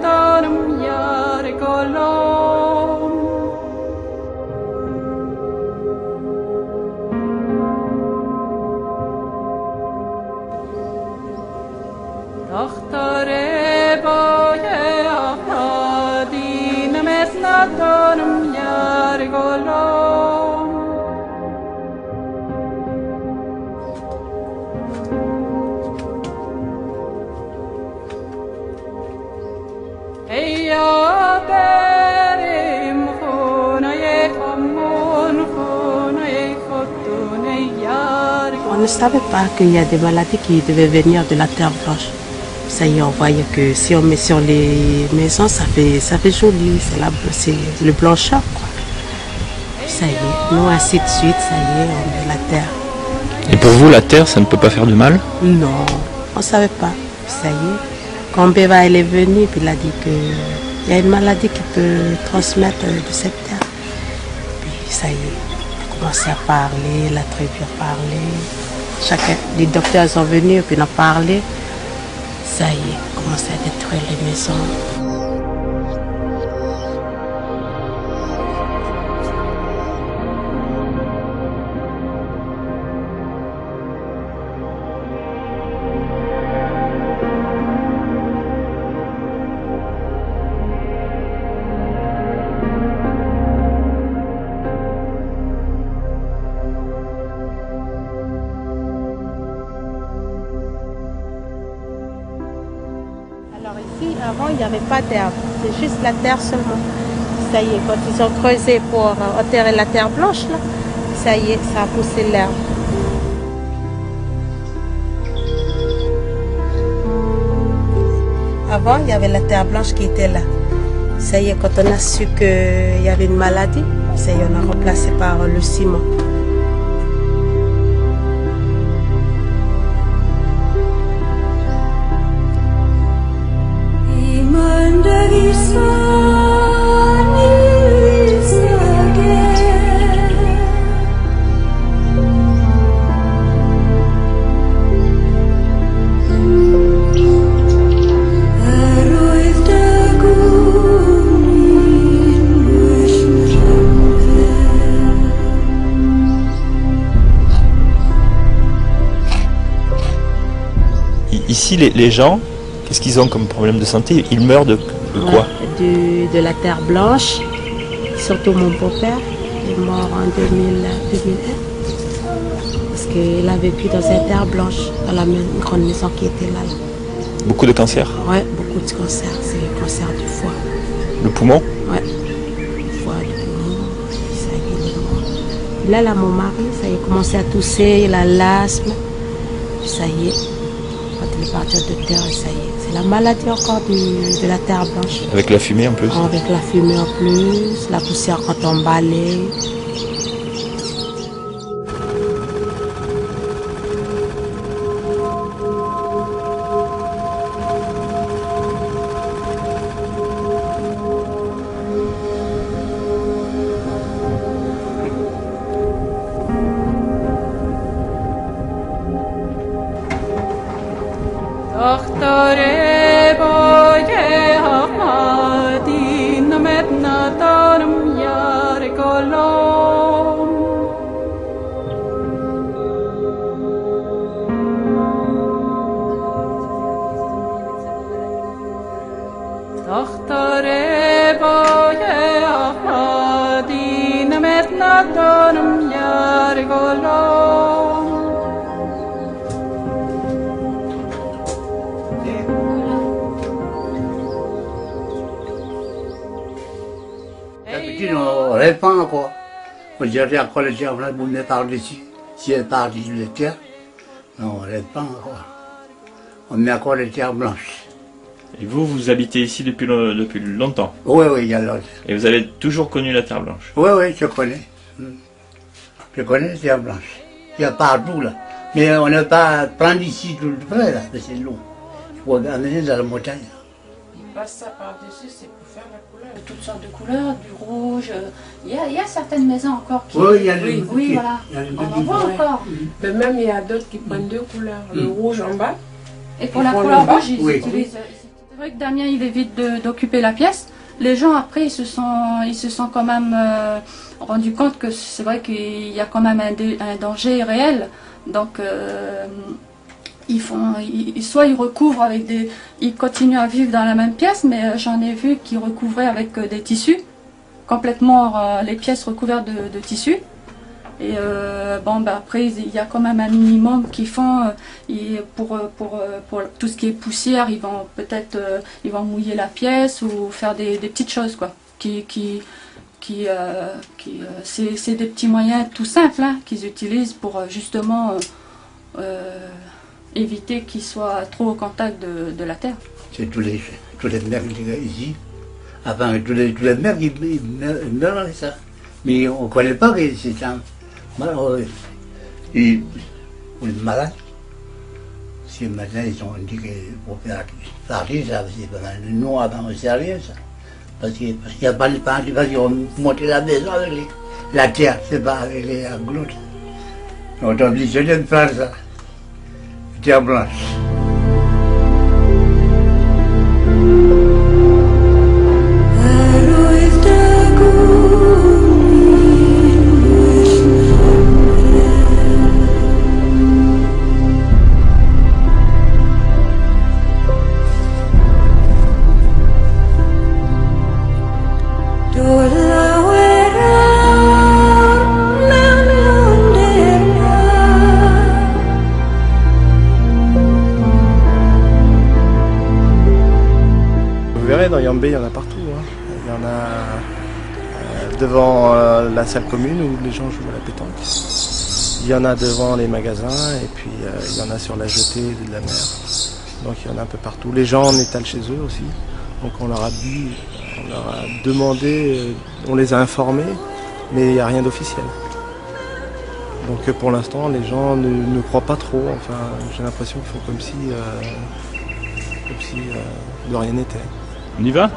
tanım yar golom. Dahtare boye ahadin mesna tanım yar golom. On ne savait pas qu'il y a des maladies qui devaient venir de la terre blanche. Ça y est, on voyait que si on met sur les maisons, ça fait joli, c'est le blancheur, quoi. Ça y est, nous ainsi de suite, ça y est, on met la terre. Et pour vous, la terre, ça ne peut pas faire de mal? Non, on ne savait pas. Ça y est, quand Béva elle est venue, puis il a dit qu'il y a une maladie qui peut transmettre de cette terre. Puis ça y est, on a commencé à parler, la tribu a parlé. Les docteurs sont venus, puis on a parlé. Ça y est, on a commencé à détruire les maisons. Alors ici, avant, il n'y avait pas d'herbe, c'est juste la terre seulement. Ça y est, quand ils ont creusé pour enterrer la terre blanche, là, ça y est, ça a poussé l'herbe. Avant, il y avait la terre blanche qui était là. Ça y est, quand on a su qu'il y avait une maladie, ça y est, on a remplacé par le ciment. Ici, les gens, qu'est-ce qu'ils ont comme problème de santé? Ils meurent de quoi? De la terre blanche. Surtout mon beau-père, il est mort en 2001. Parce qu'il a vécu dans cette terre blanche, dans la même grande maison qui était là. Beaucoup de cancers? Oui, beaucoup de cancers. C'est le cancer du foie. Le poumon? Oui, le foie, le poumon. Ça y est, il est mort. Là, mon mari, ça y est, commencé à tousser, il a l'asthme. Ça y est. Quand il est parti de terre, ça y est. C'est la maladie encore de la terre blanche. Avec la fumée en plus? Avec la fumée en plus, la poussière quand on balaye. Dahtare boye ahadin mesna tanım yar golom. Dahtare boye ahadin mesna tanım yar golom. On répand quoi. On dirait encore les gens, on est par-dessus. Si elle part de terre, on répand quoi. On met encore les terres blanches. Et vous habitez ici depuis longtemps? Oui, oui, il y a l'autre. Et vous avez toujours connu la terre blanche? Oui, oui, je connais. Je connais les terres blanches. Il y a partout là. Mais on ne peut pas prendre ici tout le près là, c'est long. Il faut amener dans la montagne. Il passe ça par-dessus, c'est pour faire la couleur. Toutes sortes de couleurs, du rouge. Il y a certaines maisons encore qui... Oui, il y a oui, oui, voilà. On en voit encore. Mais même il y a d'autres qui prennent deux couleurs. Le rouge en bas. Et pour la couleur rouge, ils oui. utilisent... vrai que Damien il évite d'occuper la pièce. Les gens après ils se sont quand même rendus compte que c'est vrai qu'il y a quand même un danger réel. Donc soit ils recouvrent avec ils continuent à vivre dans la même pièce, mais j'en ai vu qui recouvraient avec des tissus, complètement les pièces recouvertes de tissus. Et après il y a quand même un minimum qu'ils font pour tout ce qui est poussière, ils vont peut-être ils vont mouiller la pièce ou faire des petites choses quoi. C'est des petits moyens tout simples hein, qu'ils utilisent pour justement éviter qu'ils soient trop au contact de la terre. C'est tous les maires ici, enfin tous les maires ils meurent avec ça. Mais on ne connaît pas que c'est un malheureux. Ils sont malades. Si maintenant ils ont dit que pour faire partie, ça c'est pas mal. Nous avant on sait rien ça. Parce qu'il n'y a pas de pain, parce qu'ils ont monté la maison avec la terre, c'est pas avec les gloutes. On est obligé de faire ça. Terre blanche. Dans Yambé, il y en a partout. Hein. Il y en a devant la salle commune où les gens jouent à la pétanque. Il y en a devant les magasins et puis il y en a sur la jetée de la mer. Donc il y en a un peu partout. Les gens en étalent chez eux aussi. Donc on leur a demandé, on les a informés, mais il n'y a rien d'officiel. Donc pour l'instant, les gens ne croient pas trop. Enfin, j'ai l'impression qu'ils font comme si de rien n'était. On y va?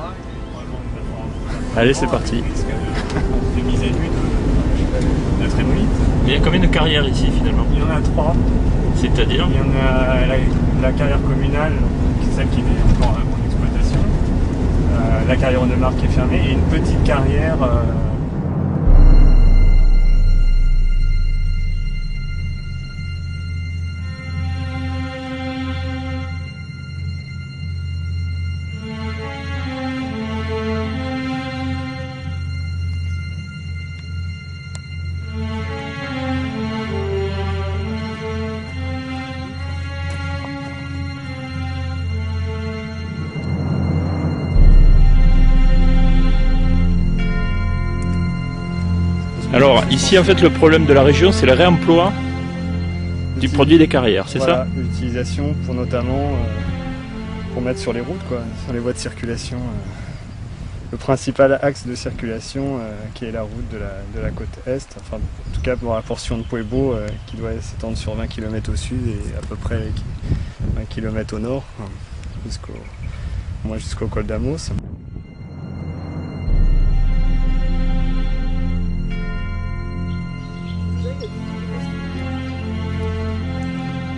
Allez, c'est parti. Il y a combien de carrières ici finalement? Il y en a 3. C'est-à-dire? Il y en a la carrière communale, celle qui est encore en exploitation, la carrière en demeure qui est fermée et une petite carrière. Alors ici en fait le problème de la région c'est le réemploi du produit des carrières, c'est ça? L'utilisation pour notamment pour mettre sur les routes, quoi, sur les voies de circulation. Le principal axe de circulation qui est la route de la côte est, enfin en tout cas pour la portion de Pueblo qui doit s'étendre sur 20 km au sud et à peu près 20 km au nord, jusqu'au col d'Amos.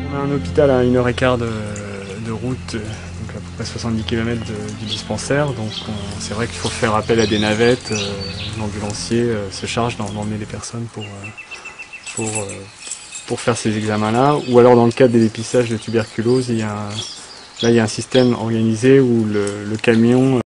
On a un hôpital à 1h15 de route, donc à peu près 70 km du dispensaire, donc c'est vrai qu'il faut faire appel à des navettes, l'ambulancier se charge d'emmener les personnes pour faire ces examens-là, ou alors dans le cadre des dépistages de tuberculose, il y a un système organisé où le camion